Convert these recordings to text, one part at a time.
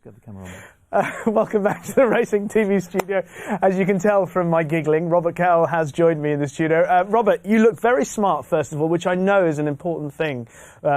Let's get the camera on. Welcome back to the Racing TV studio. As you can tell from my giggling, Robert Cowell has joined me in the studio. Robert, you look very smart, first of all, which I know is an important thing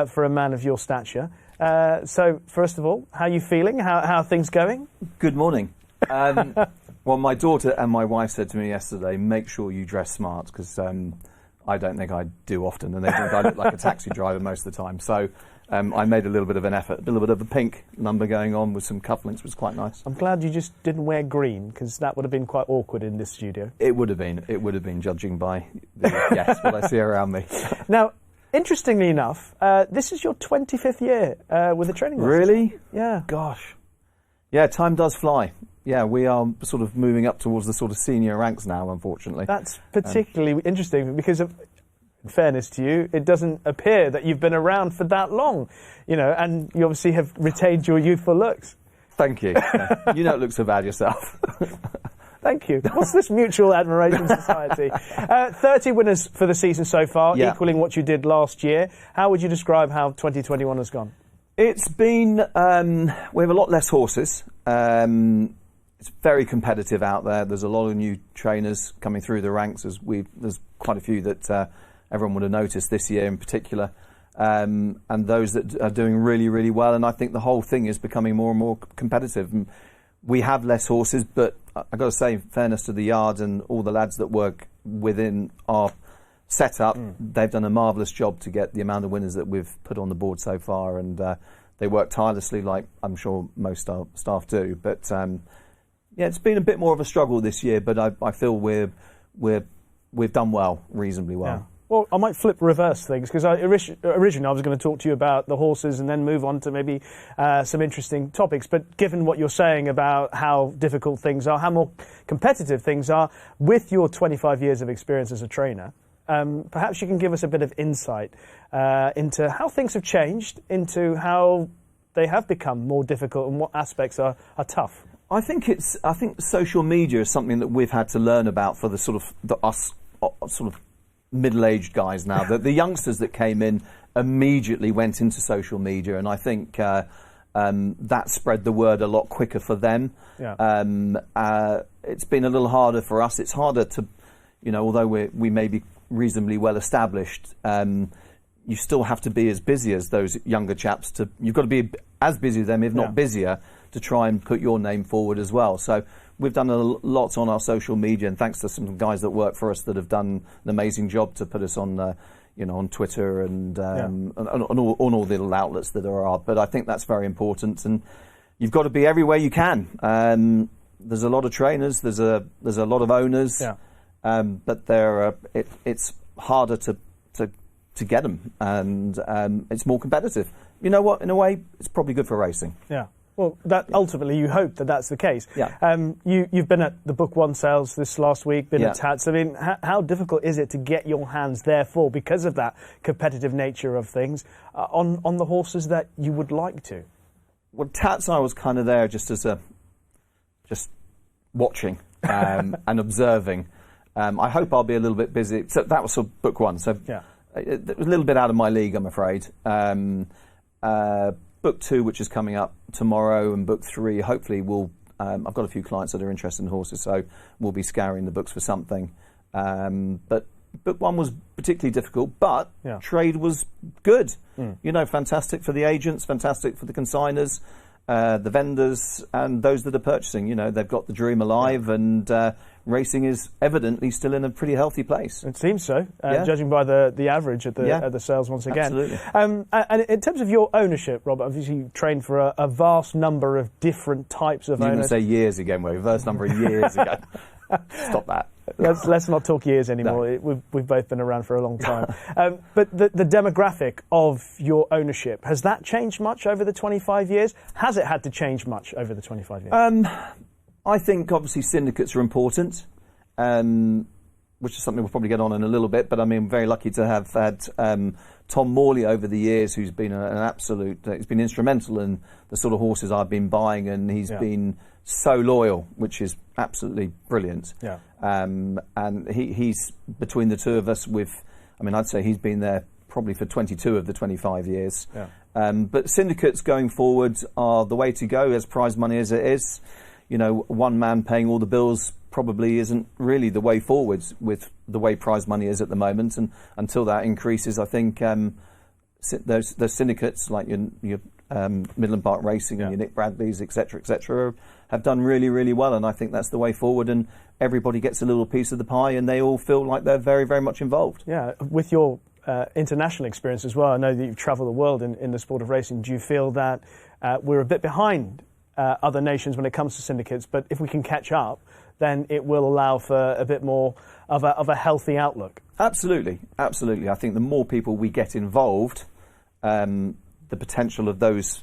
for a man of your stature. So, first of all, how are you feeling? How are things going? Good morning. Well, my daughter and my wife said to me yesterday, make sure you dress smart, because I don't think I do often, and they think I look like a taxi driver most of the time. So I made a little bit of an effort, a little bit of a pink number going on with some cufflinks, which was quite nice. I'm glad you just didn't wear green, because that would have been quite awkward in this studio. It would have been, judging by what I see around me. Now, interestingly enough, this is your 25th year with the training horses. Really? Yeah. Gosh. Yeah, time does fly. Yeah, we are sort of moving up towards the sort of senior ranks now, unfortunately. That's particularly interesting because, in fairness to you, it doesn't appear that you've been around for that long, you know, and you obviously have retained your youthful looks. Thank you. You don't look so bad yourself. Thank you. What's this mutual admiration society? 30 winners for the season so far, yeah, equaling what you did last year. How would you describe how 2021 has gone? It's been, we have a lot less horses. It's very competitive out there. There's a lot of new trainers coming through the ranks. There's quite a few that everyone would have noticed this year in particular, and those that are doing really, really well. And I think the whole thing is becoming more and more competitive. And we have less horses, but I've got to say, in fairness to the yard and all the lads that work within our setup, they've done a marvellous job to get the amount of winners that we've put on the board so far. And they work tirelessly, like I'm sure most staff do. But yeah, it's been a bit more of a struggle this year, but I feel we've done well, reasonably well. Yeah. Well, I might reverse things, because originally I was going to talk to you about the horses and then move on to maybe some interesting topics. But given what you're saying about how difficult things are, how more competitive things are, with your 25 years of experience as a trainer, perhaps you can give us a bit of insight into how things have changed, into how they have become more difficult and what aspects are tough. I think social media is something that we've had to learn about for us middle-aged guys now. The youngsters that came in immediately went into social media, and I think that spread the word a lot quicker for them. Yeah. It's been a little harder for us. It's harder to, although we may be reasonably well established, you still have to be as busy as those younger chaps. You've got to be as busy as them, if not busier, to try and put your name forward as well. So we've done a lot on our social media, and thanks to some guys that work for us that have done an amazing job to put us on, on Twitter and on all the little outlets that there are. But I think that's very important, and you've got to be everywhere you can. There's a lot of trainers, there's a lot of owners, but it's harder to get them, and it's more competitive. You know what? In a way, it's probably good for racing. Yeah. Well, ultimately, you hope that that's the case. Yeah. You've been at the Book One sales this last week, been at Tats. I mean, how difficult is it to get your hands, therefore, because of that competitive nature of things, on the horses that you would like to? Well, Tats, I was kind of there just watching and observing. I hope I'll be a little bit busy. So that was sort of Book One. So it was a little bit out of my league, I'm afraid. Book Two, which is coming up tomorrow, and Book Three, hopefully I've got a few clients that are interested in horses, so we'll be scouring the books for something. But Book One was particularly difficult, but trade was good. Fantastic for the agents, fantastic for the consigners, the vendors, and those that are purchasing. They've got the dream alive, and racing is evidently still in a pretty healthy place. It seems so, judging by the average at the sales once again. Absolutely. And in terms of your ownership, Robert, obviously you've trained for a vast number of different types of owners. You're going to say years again, a vast number of years ago. Stop that. Let's not talk years anymore. No. We've both been around for a long time. But the demographic of your ownership, has that changed much over the 25 years? Has it had to change much over the 25 years? I think obviously syndicates are important, which is something we'll probably get on in a little bit. But I mean, I'm very lucky to have had Tom Morley over the years, who's been an absolute. He's been instrumental in the sort of horses I've been buying, and he's been so loyal, which is absolutely brilliant. Yeah. And he's between the two of us. I'd say he's been there probably for 22 of the 25 years. Yeah. But syndicates going forward are the way to go, as prize money as it is. You know, one man paying all the bills probably isn't really the way forwards with the way prize money is at the moment. And until that increases, I think those syndicates like your Midland Park Racing and your Nick Bradleys, etc., have done really, really well. And I think that's the way forward. And everybody gets a little piece of the pie, and they all feel like they're very, very much involved. Yeah, with your international experience as well, I know that you've travelled the world in the sport of racing. Do you feel that we're a bit behind other nations when it comes to syndicates, but if we can catch up, then it will allow for a bit more of a healthy outlook? Absolutely, absolutely. I think the more people we get involved, the potential of those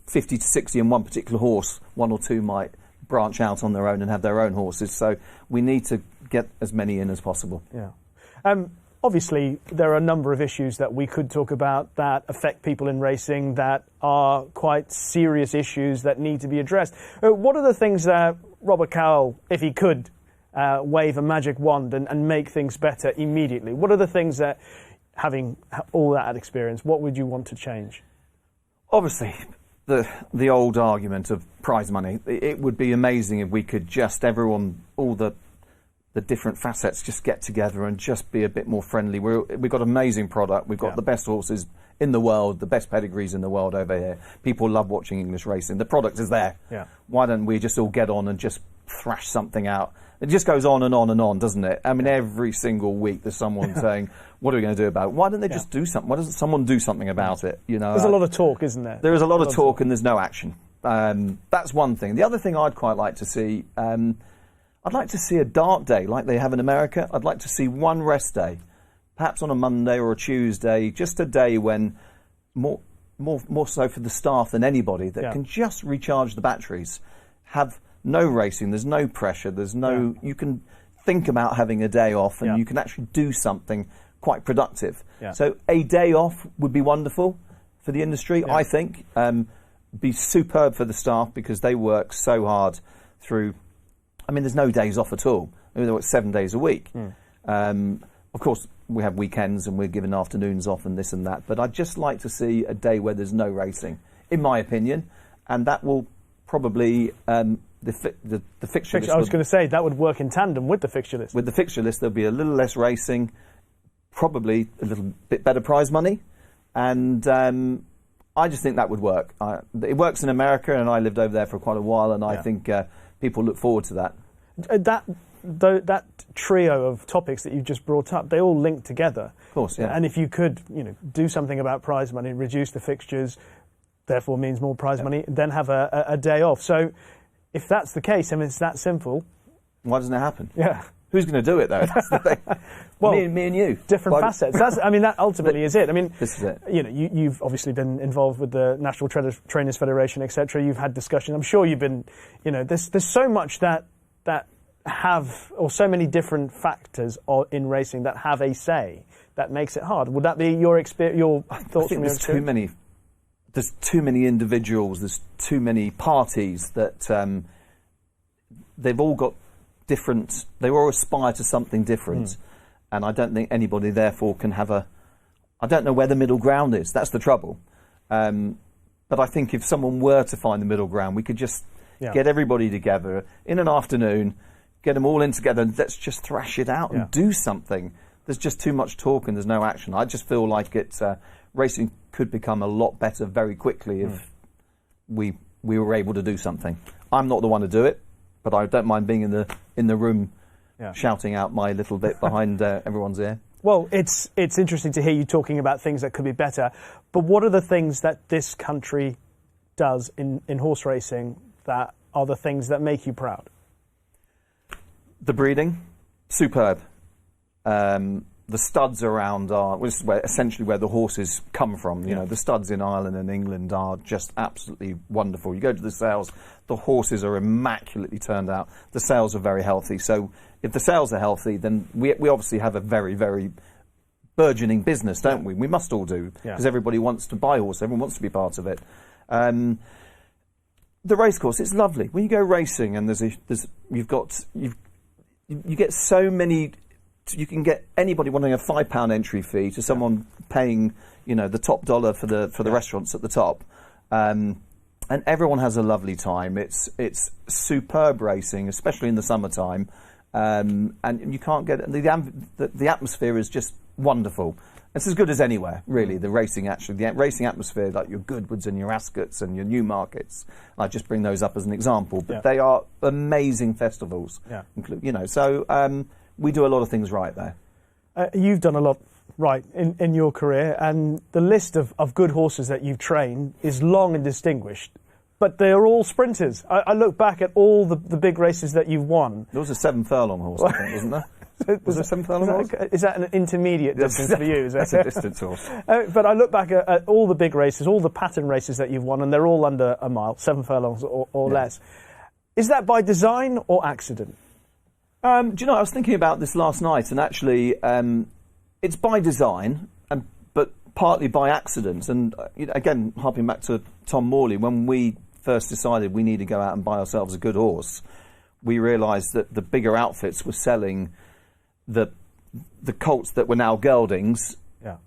50 to 60 in one particular horse, one or two might branch out on their own and have their own horses. So we need to get as many in as possible. Yeah. Obviously, there are a number of issues that we could talk about that affect people in racing that are quite serious issues that need to be addressed. What are the things that Robert Cowell, if he could wave a magic wand and make things better immediately, what are the things that, having all that experience, what would you want to change? Obviously, the old argument of prize money. It would be amazing if we could just, everyone, all the different facets just get together and just be a bit more friendly. We've got an amazing product. We've got the best horses in the world, the best pedigrees in the world over here. People love watching English racing. The product is there. Yeah. Why don't we just all get on and just thrash something out? It just goes on and on and on, doesn't it? I mean, every single week there's someone saying, what are we going to do about it? Why don't they just do something? Why doesn't someone do something about it? You know, there's a lot of talk, isn't there? There is a lot of talk and there's no action. That's one thing. The other thing I'd quite like to see, I'd like to see a dark day like they have in America. I'd like to see one rest day, perhaps on a Monday or a Tuesday, just a day when more so for the staff than anybody that can just recharge the batteries, have no racing, there's no pressure, there's no, you can think about having a day off and you can actually do something quite productive. Yeah. So a day off would be wonderful for the industry, I think. Be superb for the staff because they work so hard through, I mean, there's no days off at all. I mean, they work 7 days a week. Of course, we have weekends and we're given afternoons off and this and that, but I'd just like to see a day where there's no racing, in my opinion, and that will probably, the fixture list. I was going to say, that would work in tandem with the fixture list. With the fixture list, there'll be a little less racing, probably a little bit better prize money, and I just think that would work. It works in America, and I lived over there for quite a while, and I think people look forward to that. That trio of topics that you just brought up, they all link together. Of course, yeah. And if you could, do something about prize money, reduce the fixtures, therefore means more prize money, then have a day off. So if that's the case, and it's that simple, why doesn't it happen? Yeah. Who's going to do it, though? That's the thing. Well, me and you. Different facets. That ultimately is it. I mean, this is it. You've obviously been involved with the National Trainers Federation, etc. You've had discussions. I'm sure you've been, there's so much that have, or so many different factors in racing that have a say that makes it hard. Would that be your experience? Your thoughts? I think there's too many individuals. There's too many parties that they've all got different. They all aspire to something different, and I don't think anybody therefore can have a. I don't know where the middle ground is. That's the trouble. But I think if someone were to find the middle ground, we could just get everybody together in an afternoon, get them all in together, and let's just thrash it out and do something. There's just too much talk and there's no action. I just feel like racing could become a lot better very quickly if we were able to do something. I'm not the one to do it, but I don't mind being in the room shouting out my little bit behind everyone's ear. Well, it's interesting to hear you talking about things that could be better, but what are the things that this country does in horse racing that are the things that make you proud? The breeding, superb. The studs around this is essentially where the horses come from. You know, the studs in Ireland and England are just absolutely wonderful. You go to the sales, the horses are immaculately turned out. The sales are very healthy. So if the sales are healthy, then we obviously have a very, very burgeoning business, don't we? We must all do, because everybody wants to buy horses. Everyone wants to be part of it. The racecourse, it's lovely. When you go racing and you get so many. You can get anybody wanting a £5 entry fee to someone paying, the top dollar for the restaurants at the top. And everyone has a lovely time. It's superb racing, especially in the summertime, and you can't get it. The atmosphere is just wonderful. It's as good as anywhere, really. The racing atmosphere, like your Goodwoods and your Ascots and your Newmarkets. I just bring those up as an example, but they are amazing festivals. Yeah. So we do a lot of things right there. You've done a lot right in your career, and the list of good horses that you've trained is long and distinguished, but they are all sprinters. I look back at all the big races that you've won. There was a 7 furlong horse, I think, wasn't there? Was there 7 furlong horse? Is that an intermediate distance for you? That's a distance horse. But I look back at all the big races, all the pattern races that you've won, and they're all under a mile, 7 furlongs or less. Is that by design or accident? Do you know, I was thinking about this last night, and actually it's by design, but partly by accident. And again, harping back to Tom Morley, when we first decided we need to go out and buy ourselves a good horse, we realised that the bigger outfits were selling the colts that were now geldings,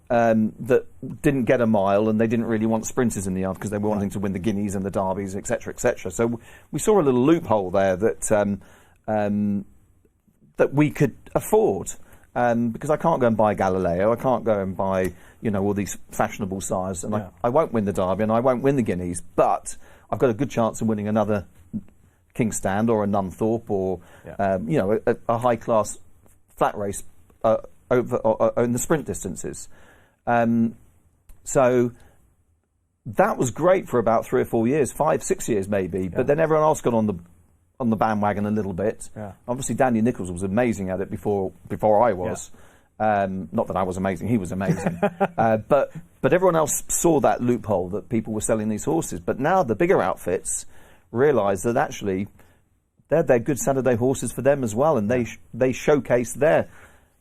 that didn't get a mile, and they didn't really want sprinters in the yard because they were wanting to win the guineas and the derbies, etc., etc. So we saw a little loophole there that we could afford, because I can't go and buy Galileo, I can't go and buy all these fashionable sires, and I won't win the derby and I won't win the guineas, but I've got a good chance of winning another Kingstand or a Nunthorpe or a high class flat race over in the sprint distances. So that was great for about 3 or 4 years, 5, 6 years maybe. But then everyone else got on the bandwagon a little bit. Obviously, Daniel Nichols was amazing at it before I was. Not that I was amazing; he was amazing. But everyone else saw that loophole that people were selling these horses. But now the bigger outfits realise that actually they're good Saturday horses for them as well, and they showcase their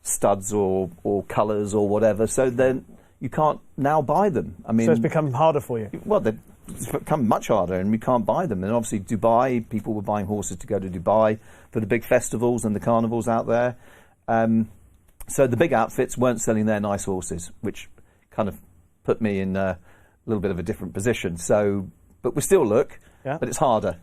studs or colours or whatever. So then you can't now buy them. I mean, so it's become harder for you. Well, it's become much harder, and we can't buy them. And obviously, Dubai, people were buying horses to go to Dubai for the big festivals and the carnivals out there. So the big outfits weren't selling their nice horses, which kind of put me in a little bit of a different position. So, but we still look, but it's harder.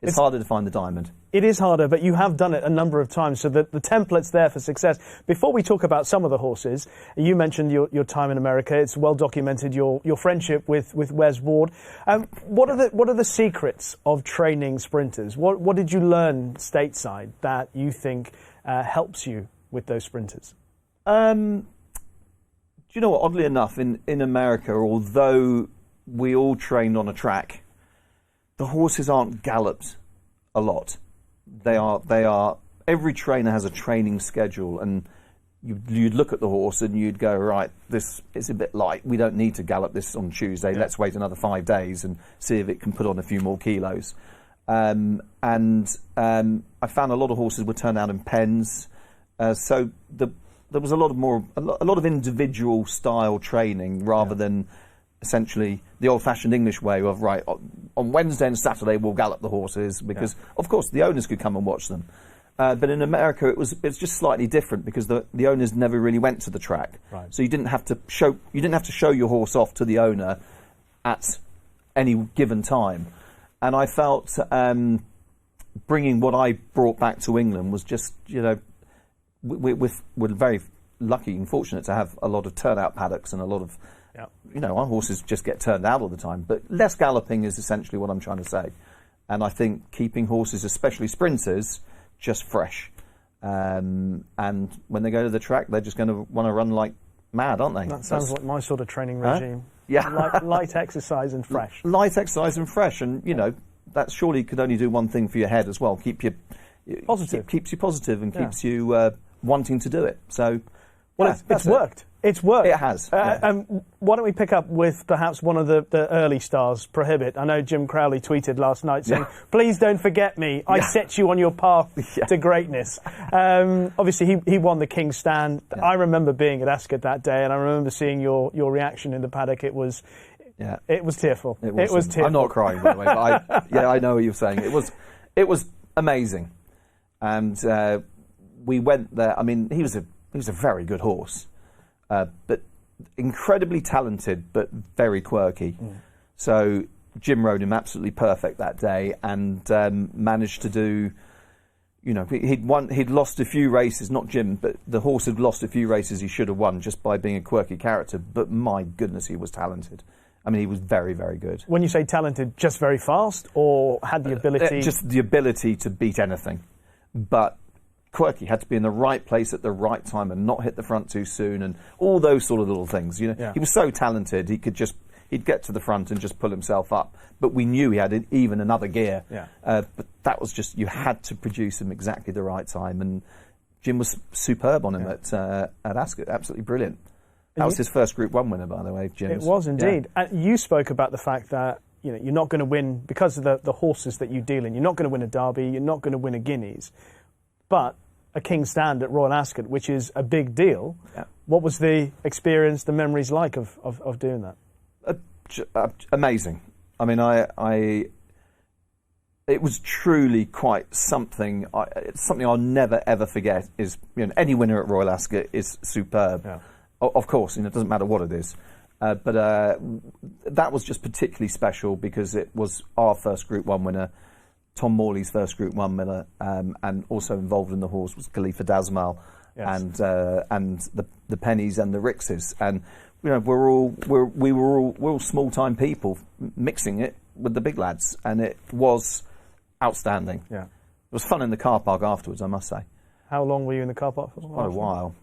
It's harder to find the diamond. It is harder, but you have done it a number of times, so that the template's there for success. Before we talk about some of the horses, you mentioned your time in America. It's well documented, your friendship with Wes Ward. What are the secrets of training sprinters? What did you learn stateside that you think helps you with those sprinters? Do you know what? Oddly enough, in America, although we all trained on a track, the horses aren't galloped a lot. They are. Every trainer has a training schedule, and you'd look at the horse and you'd go, right, this is a bit light. We don't need to gallop this on Tuesday. Let's wait another 5 days and see if it can put on a few more kilos. I found a lot of horses were turned out in pens. So there was a lot of individual style training rather than essentially the old-fashioned English way of, right, on Wednesday and Saturday we'll gallop the horses, because of course the owners could come and watch them. But in America it's just slightly different, because the owners never really went to the track. Right. So you didn't have to show your horse off to the owner at any given time. And I felt bringing what I brought back to England was just, we're very lucky and fortunate to have a lot of turnout paddocks and a lot of, our horses just get turned out all the time. But less galloping is essentially what I'm trying to say. And I think keeping horses, especially sprinters, just fresh. And when they go to the track, they're just going to want to run like mad, aren't they? That sounds like my sort of training regime. Yeah. Light exercise and fresh. Light exercise and fresh. And, that surely could only do one thing for your head as well. Keep you positive. Keeps you positive and keeps you wanting to do it. So, it's worked. It's worked. It has. Why don't we pick up with perhaps one of the early stars, Prohibit? I know Jim Crowley tweeted last night saying, please don't forget me. I set you on your path to greatness. Obviously, he won the Kingstand. I remember being at Ascot that day, and I remember seeing your reaction in the paddock. It was tearful. It was tearful. I'm not crying, by the way, but I know what you're saying. It was amazing. And we went there. I mean, he was a very good horse. But incredibly talented, but very quirky. So Jim rode him absolutely perfect that day, and managed to do. You know, he'd lost a few races, not Jim, but the horse had lost a few races he should have won just by being a quirky character. But my goodness, he was talented. I mean, he was very, very good. When you say talented, just very fast, or had the ability? Just the ability to beat anything. But quirky, had to be in the right place at the right time and not hit the front too soon, and all those sort of little things. You know, He was so talented, he'd get to the front and just pull himself up. But we knew he had even another gear. But that was just, you had to produce him exactly the right time. And Jim was superb on him at Ascot, absolutely brilliant. That was his first Group 1 winner, by the way, Jim. It was indeed. Yeah. And you spoke about the fact that you're not going to win, because of the horses that you deal in, you're not going to win a Derby, you're not going to win a Guineas. But a King's Stand at Royal Ascot, which is a big deal. Yeah. What was the experience, the memories like of doing that? Amazing. I mean, it was truly quite something. Something I'll never ever forget is, any winner at Royal Ascot is superb. Yeah. Of course, it doesn't matter what it is. But that was just particularly special because it was our first Group 1 winner, Tom Morley's first Group 1 winner, and also involved in the horse was Khalifa Dasmal, and the Pennies and the Rixes, and we're all small time people mixing it with the big lads, and it was outstanding. Yeah, it was fun in the car park afterwards, I must say. How long were you in the car park for? Quite a while.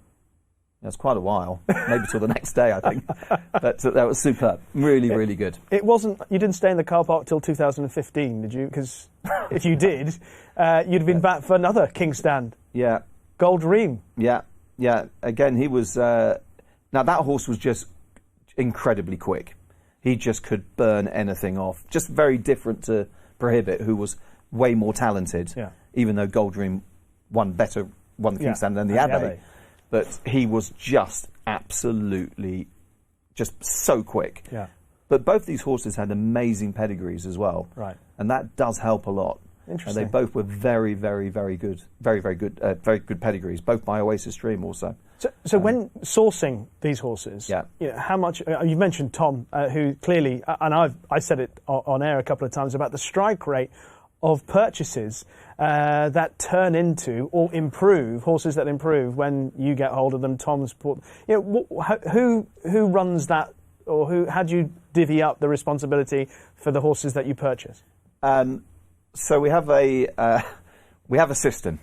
It was quite a while, maybe till the next day, I think. But that was superb. Really, really good. It wasn't. You didn't stay in the car park till 2015, did you? Because if you did, you'd have been back for another King's Stand. Yeah. Gold Ream. Yeah. Again, he was. Now that horse was just incredibly quick. He just could burn anything off. Just very different to Prohibit, who was way more talented. Yeah. Even though Gold Ream won the King's Stand than the Abbey. But he was just absolutely, just so quick. Yeah. But both these horses had amazing pedigrees as well. Right. And that does help a lot. Interesting. And they both were very, very, very good, very good pedigrees, both by Oasis Stream also. So when sourcing these horses, how much, you mentioned Tom, who clearly, and I said it on air a couple of times about the strike rate of purchases that turn into or improve, horses that improve when you get hold of them. Tom's put, who runs that, or how do you divvy up the responsibility for the horses that you purchase? So we have a system.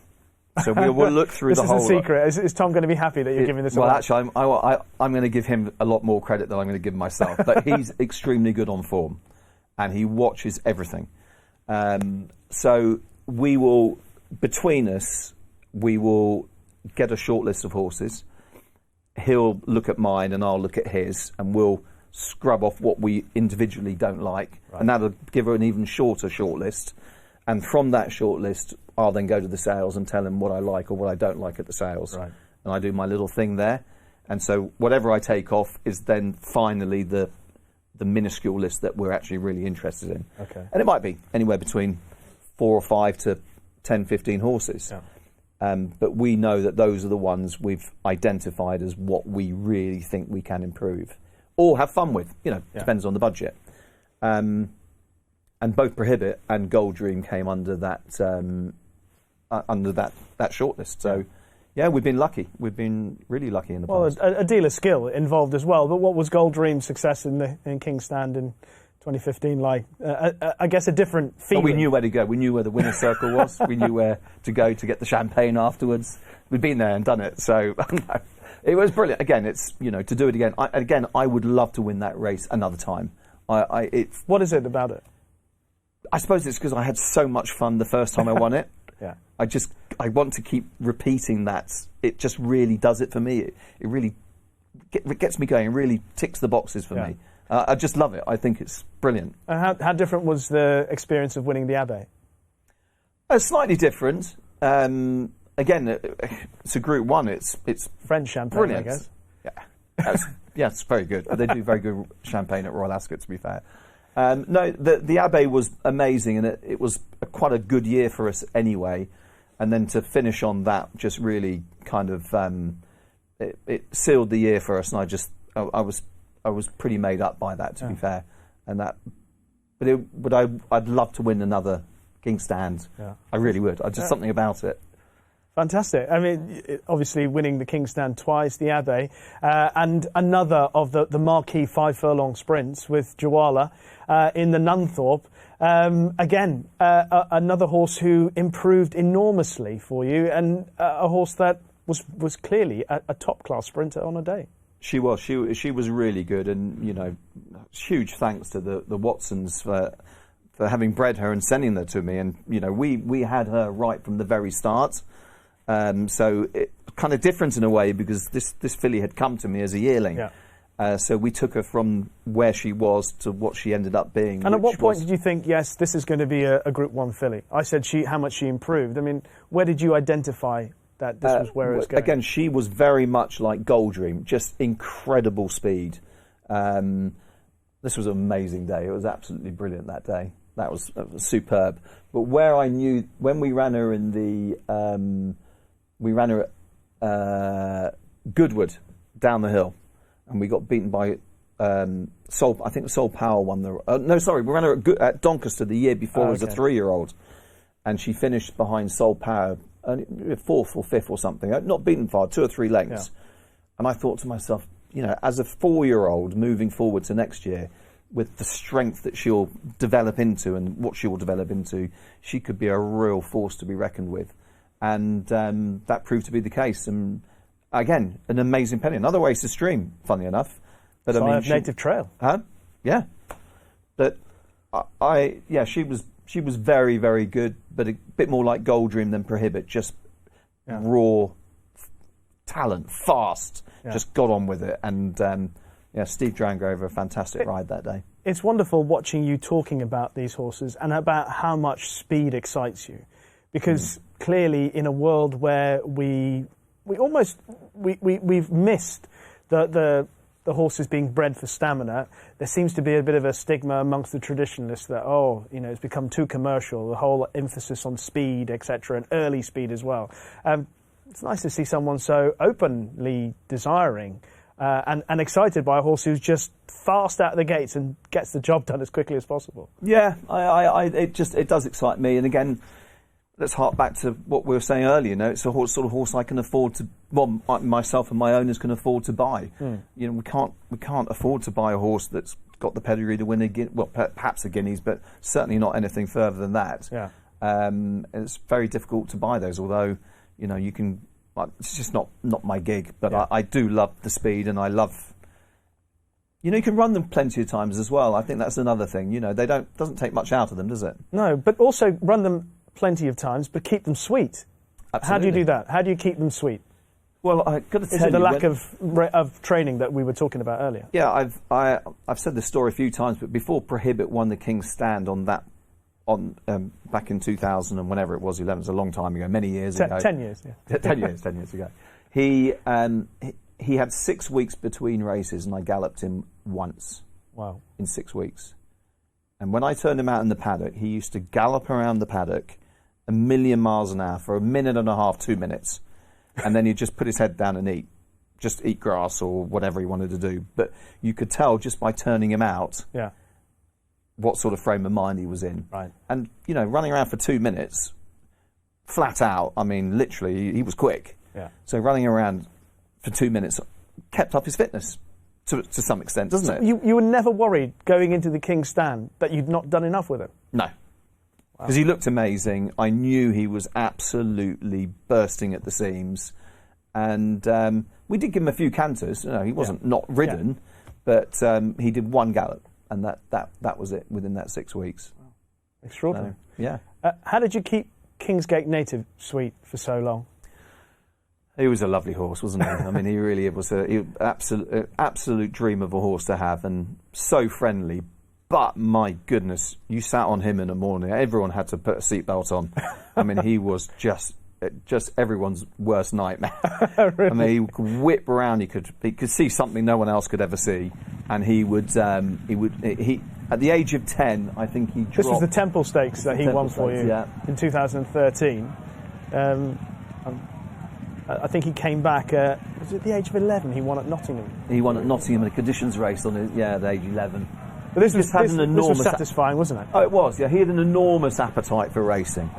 So we'll look through the whole. This is the secret. Is Tom going to be happy that you're giving this away? Well, actually, I'm going to give him a lot more credit than I'm going to give myself. But he's extremely good on form, and he watches everything. So we will, between us, we will get a short list of horses. He'll look at mine and I'll look at his, and we'll scrub off what we individually don't like. Right. And that'll give her an even shorter short list. And from that short list, I'll then go to the sales and tell him what I like or what I don't like at the sales. Right. And I do my little thing there. And so whatever I take off is then finally the minuscule list that we're actually really interested in. Okay. And it might be anywhere between 4 or 5 to 10, 15 horses. Yeah. But we know that those are the ones we've identified as what we really think we can improve or have fun with. Depends on the budget. And both Prohibit and Gold Dream came under that shortlist. So, yeah, we've been lucky. We've been really lucky in the past. Well, a deal of skill involved as well. But what was Gold Dream's success in King's Stand in 2015 like? I guess a different feeling. Well, we knew where to go. We knew where the winner's circle was. We knew where to go to get the champagne afterwards. We'd been there and done it. So it was brilliant. Again, it's to do it again. I would love to win that race another time. What is it about it? I suppose it's because I had so much fun the first time I won it. Yeah. I want to keep repeating that. It just really does it for me. It really gets me going. It really ticks the boxes for me. I just love it. I think it's brilliant. How different was the experience of winning the Abbey? Slightly different. Again, it's a Group 1. It's French champagne, brilliant. I guess. Yeah, it's very good. They do very good champagne at Royal Ascot, to be fair. No, the Abbey was amazing, and it was quite a good year for us anyway. And then to finish on that just really kind of it sealed the year for us, and I was pretty made up by that, to be fair, and that. But I'd love to win another King's Stand. Yeah. I really would. Just something about it. Fantastic. I mean, obviously winning the King's Stand twice, the Abbey, and another of the marquee 5 furlong sprints with Jawala in the Nunthorpe. Again, another horse who improved enormously for you, and a horse that was clearly a top-class sprinter on a day. She was really good, and huge thanks to the Watsons for having bred her and sending her to me. And we had her right from the very start. So it kind of different in a way, because this filly had come to me as a yearling. Yeah. So we took her from where she was to what she ended up being. And at what point did you think, yes, this is going to be a Group 1 filly? I said how much she improved. I mean, where did you identify that this was where it was going? Again, she was very much like Gold Dream, just incredible speed. This was an amazing day. It was absolutely brilliant that day. That was superb. But where I knew, when we ran her in the... we ran her at Goodwood down the hill, and we got beaten by Sol. I think Sol Powell won the. We ran her at Doncaster the year before as a 3-year-old, and she finished behind Sol Powell, 4th or 5th or something. Not beaten far, 2 or 3 lengths. Yeah. And I thought to myself, as a 4-year-old moving forward to next year, with the strength that she'll develop into and what she will develop into, she could be a real force to be reckoned with. And that proved to be the case. And again, an amazing penny. Another way to stream, funny enough. But so I mean, Native Trail. Yeah. But she was very, very good, but a bit more like Gold Dream than Prohibit. Just raw talent, fast. Yeah. Just got on with it. And Steve Drango over a fantastic ride that day. It's wonderful watching you talking about these horses and about how much speed excites you, because clearly in a world where we've missed the horses being bred for stamina, there seems to be a bit of a stigma amongst the traditionalists that it's become too commercial, the whole emphasis on speed, etc., and early speed as well. It's nice to see someone so openly desiring and excited by a horse who's just fast out of the gates and gets the job done as quickly as possible. Yeah, it does excite me. And again, let's hark back to what we were saying earlier. It's a sort of horse I can afford to. Well, myself and my owners can afford to buy. We can't afford to buy a horse that's got the pedigree to win perhaps a Guineas, but certainly not anything further than that. Yeah. It's very difficult to buy those. Although you can. It's just not my gig. But yeah. I do love the speed, and I love. You can run them plenty of times as well. I think that's another thing. Doesn't take much out of them, does it? No, but also run them plenty of times, but keep them sweet. Absolutely. How do you do that? How do you keep them sweet? Well, I've got to tell you... Is it the lack of training that we were talking about earlier? Yeah, I've said this story a few times, but before Prohibit won the King's Stand back in 2000 and whenever it was, 11, it was a long time ago, many years ago. 10 years, yeah. 10 years ago. He had 6 weeks between races, and I galloped him once. Wow. In 6 weeks. And when I turned him out in the paddock, he used to gallop around the paddock 1,000,000 miles an hour for 1.5 minutes, 2 minutes. And then he'd just put his head down and eat grass or whatever he wanted to do. But you could tell just by turning him out what sort of frame of mind he was in. Right. And, running around for 2 minutes, flat out, I mean, literally, he was quick. Yeah. So running around for 2 minutes kept up his fitness to some extent, doesn't it? You were never worried going into the King's Stand that you'd not done enough with him? No. Because he looked amazing. I knew he was absolutely bursting at the seams. And we did give him a few canters. He wasn't not ridden, but he did one gallop. And that was it within that 6 weeks. Wow. Extraordinary. Yeah. How did you keep Kingsgate Native sweet for so long? He was a lovely horse, wasn't he? I mean, he really was an absolute dream of a horse to have, and so friendly. But my goodness, you sat on him in the morning. Everyone had to put a seatbelt on. I mean, he was just everyone's worst nightmare. Really? I mean, he could whip around. He could see something no one else could ever see, and he at the age of 10, I think he dropped. This was the Temple Stakes that he won for you in 2013. I think he came back, was it at the age of 11 he won at Nottingham? He won at Nottingham in a conditions race on at age 11. But this was satisfying, wasn't it? Oh, it was, yeah. He had an enormous appetite for racing.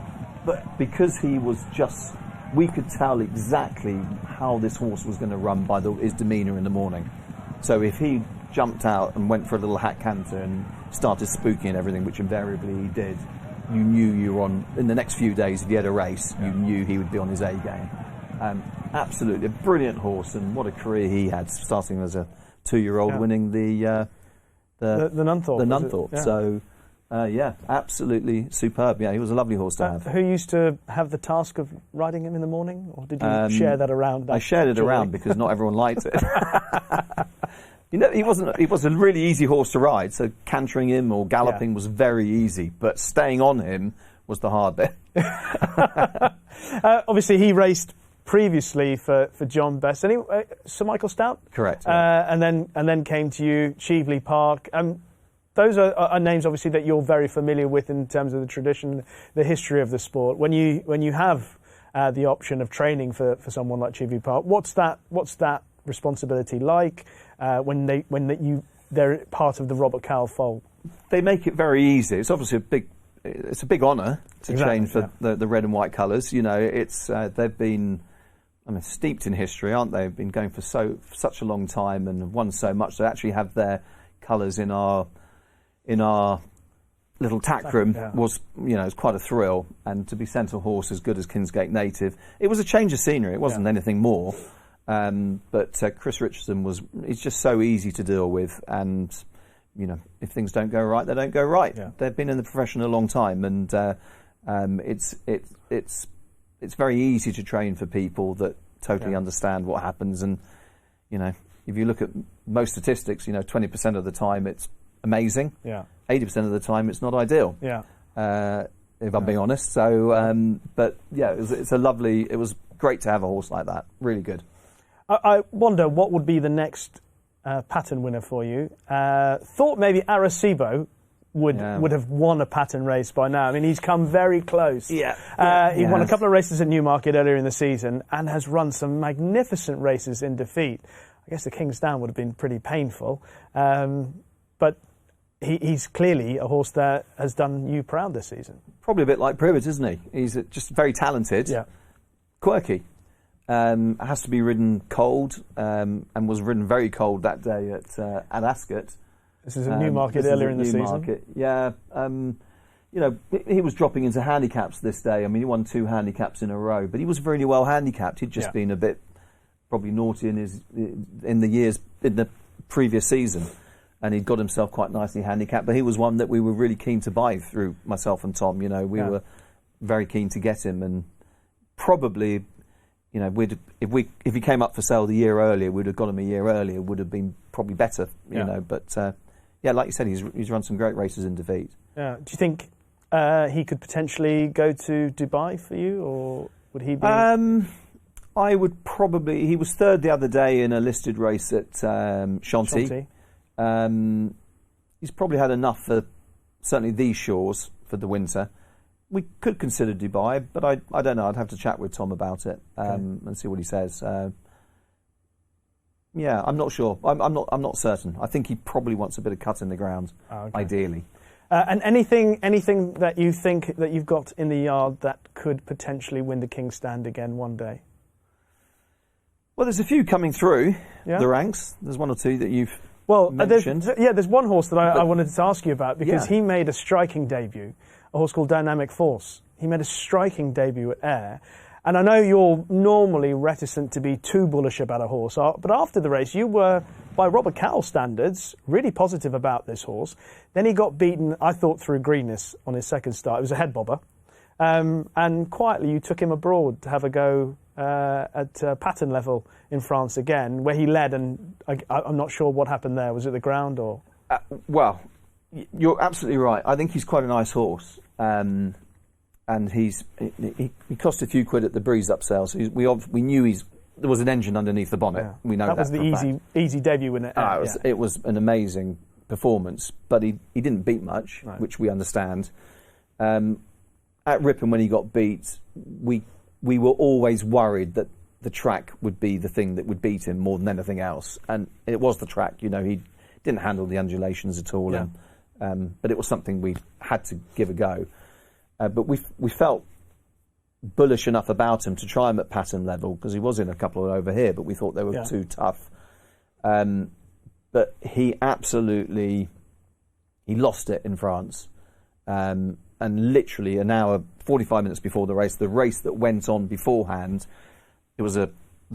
But because he was just... We could tell exactly how this horse was going to run by his demeanour in the morning. So if he jumped out and went for a little hat canter and started spooking and everything, which invariably he did, you knew you were on... In the next few days, if he had a race, you knew he would be on his A game. Absolutely. A brilliant horse, and what a career he had, starting as a 2-year-old, winning the Nunthorpe. The Nunthorpe. Yeah. So, absolutely superb. Yeah, he was a lovely horse to have. Who used to have the task of riding him in the morning, or did you share that around? I shared it around because not everyone liked it. You know, he was a really easy horse to ride. So cantering him or galloping was very easy, but staying on him was the hard bit. Obviously, he raced previously for John Best. Sir Michael Stoute? Correct. Yeah. And then came to you, Cheveley Park. Those are names, obviously, that you're very familiar with in terms of the tradition, the history of the sport. When you have the option of training for someone like Cheveley Park, what's that responsibility like when they're part of the Robert Cowell fold? They make it very easy. It's obviously a big honour to train for the red and white colours. You know, they've been, steeped in history, aren't they? They've been going for such a long time and have won so much. They actually have their colours in our little tack room was quite a thrill. And to be sent a horse as good as Kingsgate native, it was a change of scenery. It wasn't anything more. But Chris Richardson he's just so easy to deal with, and if things don't go right, they don't go right. Yeah. They've been in the profession a long time, and it's very easy to train for people that totally understand what happens. And if you look at most statistics, 20% of the time it's amazing. Yeah. 80% of the time it's not ideal. Yeah. If I'm being honest. So, but yeah, it was great to have a horse like that. Really good. I wonder what would be the next pattern winner for you. Thought maybe Arecibo would have won a pattern race by now. I mean, he's come very close. Yeah. He won a couple of races at Newmarket earlier in the season and has run some magnificent races in defeat. I guess the King's Down would have been pretty painful. But he's clearly a horse that has done you proud this season. Probably a bit like Privet, isn't he? He's just very talented, quirky. Has to be ridden cold, and was ridden very cold that day at Ascot. This is at Newmarket earlier in the season. Yeah. He was dropping into handicaps this day. I mean, he won 2 handicaps in a row, but he was really well handicapped. He'd just been a bit probably naughty in the previous season, and he'd got himself quite nicely handicapped. But he was one that we were really keen to buy through myself and Tom. We were very keen to get him, and probably. If he came up for sale the year earlier, we'd have got him a year earlier. Would have been probably better, But like you said, he's run some great races in defeat. Yeah. Do you think he could potentially go to Dubai for you, or would he be? I would probably. He was third the other day in a listed race at Chantilly. He's probably had enough for certainly these shores for the winter. We could consider Dubai, but I don't know. I'd have to chat with Tom about it and see what he says. I'm not sure. I'm not certain. I think he probably wants a bit of cut in the ground, ideally. And anything that you think that you've got in the yard that could potentially win the King's Stand again one day? Well, there's a few coming through the ranks. There's one or two that you've mentioned. There's one horse that I wanted to ask you about because he made a striking debut. A horse called Dynamic Force. He made a striking debut at Ayr. And I know you're normally reticent to be too bullish about a horse, but after the race you were, by Robert Cowell standards, really positive about this horse. Then he got beaten, I thought, through greenness on his second start. It was a head bobber. And quietly you took him abroad to have a go at pattern level in France again, where he led, and I'm not sure what happened there. Was it the ground or...? You're absolutely right. I think he's quite a nice horse, and he cost a few quid at the Breeze Up sale. So we knew there was an engine underneath the bonnet. Yeah. We know that was the easy debut, wasn't it? It was an amazing performance, but he didn't beat much, which we understand. At Ripon when he got beat, we were always worried that the track would be the thing that would beat him more than anything else. And it was the track. You know, he didn't handle the undulations at all. Yeah. But it was something we had to give a go. But we felt bullish enough about him to try him at pattern level, because he was in a couple over here, but we thought they were too tough. But he absolutely, he lost it in France. And literally an hour, 45 minutes before the race that went on beforehand, there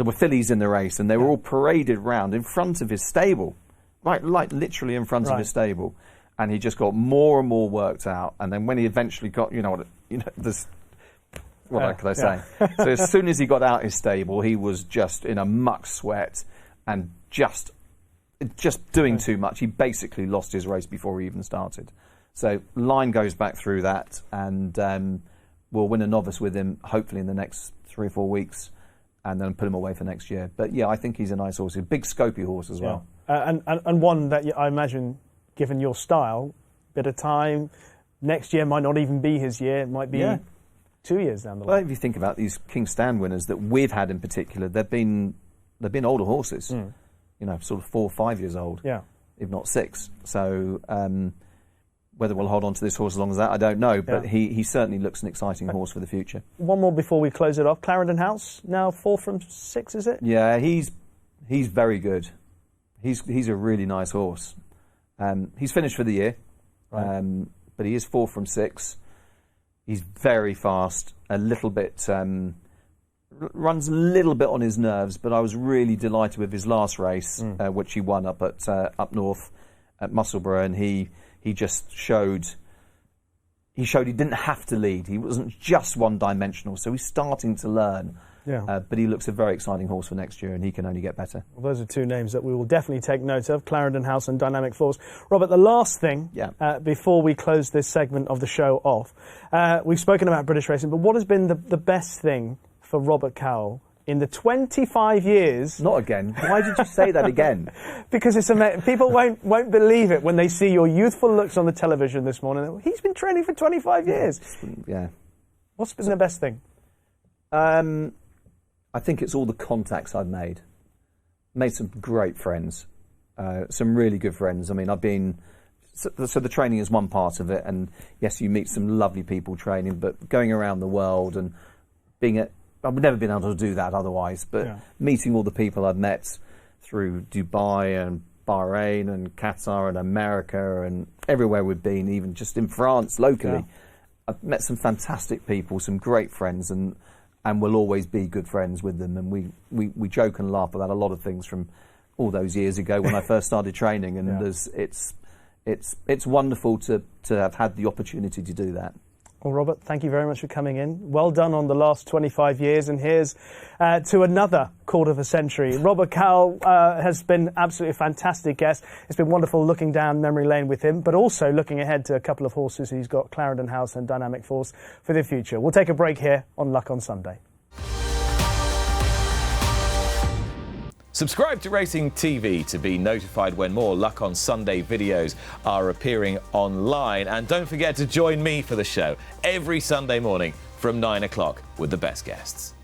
were fillies in the race, and they were all paraded round in front of his stable, right, like literally in front of his stable. And he just got more and more worked out. And then when he eventually got, what can I say? So as soon as he got out his stable, he was just in a muck sweat and just doing too much. He basically lost his race before he even started. So line goes back through that, and we'll win a novice with him hopefully in the next 3 or 4 weeks, and then put him away for next year. But yeah, I think he's a nice horse. He's a big scopy horse as well. And one that I imagine, given your style, bit of time, next year might not even be his year. It might be 2 years down the line. Well, if you think about these King Stand winners that we've had in particular, they've been older horses, sort of 4 or 5 years old, if not 6. So whether we'll hold on to this horse as long as that, I don't know. But he certainly looks an exciting horse for the future. One more before we close it off. Clarendon House, now 4 from 6, is it? Yeah, he's very good. He's a really nice horse. He's finished for the year, but he is 4 from 6. He's very fast, a little bit, runs a little bit on his nerves, but I was really delighted with his last race, which he won up north at Musselburgh, and he just showed he didn't have to lead. He wasn't just one-dimensional, so he's starting to learn. But he looks a very exciting horse for next year, and he can only get better. Well, those are 2 names that we will definitely take note of, Clarendon House and Dynamic Force. Robert, the last thing, before we close this segment of the show off, we've spoken about British racing, but what has been the best thing for Robert Cowell in the 25 years... Not again. Why did you say that again? Because it's amazing. People won't believe it when they see your youthful looks on the television this morning. He's been training for 25 years. Yeah. What's been the best thing? I think it's all the contacts I've made. Made some great friends, some really good friends. I mean, so the training is one part of it, and yes, you meet some lovely people training, but going around the world and I've never been able to do that otherwise, but meeting all the people I've met through Dubai and Bahrain and Qatar and America and everywhere we've been, even just in France locally, I've met some fantastic people, some great friends, and we'll always be good friends with them. And we joke and laugh about a lot of things from all those years ago when I first started training. And it's wonderful to have had the opportunity to do that. Well, Robert, thank you very much for coming in. Well done on the last 25 years. And here's to another quarter of a century. Robert Cowell has been absolutely a fantastic guest. It's been wonderful looking down memory lane with him, but also looking ahead to a couple of horses he's got, Clarendon House and Dynamic Force, for the future. We'll take a break here on Luck on Sunday. Subscribe to Racing TV to be notified when more Luck on Sunday videos are appearing online. And don't forget to join me for the show every Sunday morning from 9 o'clock with the best guests.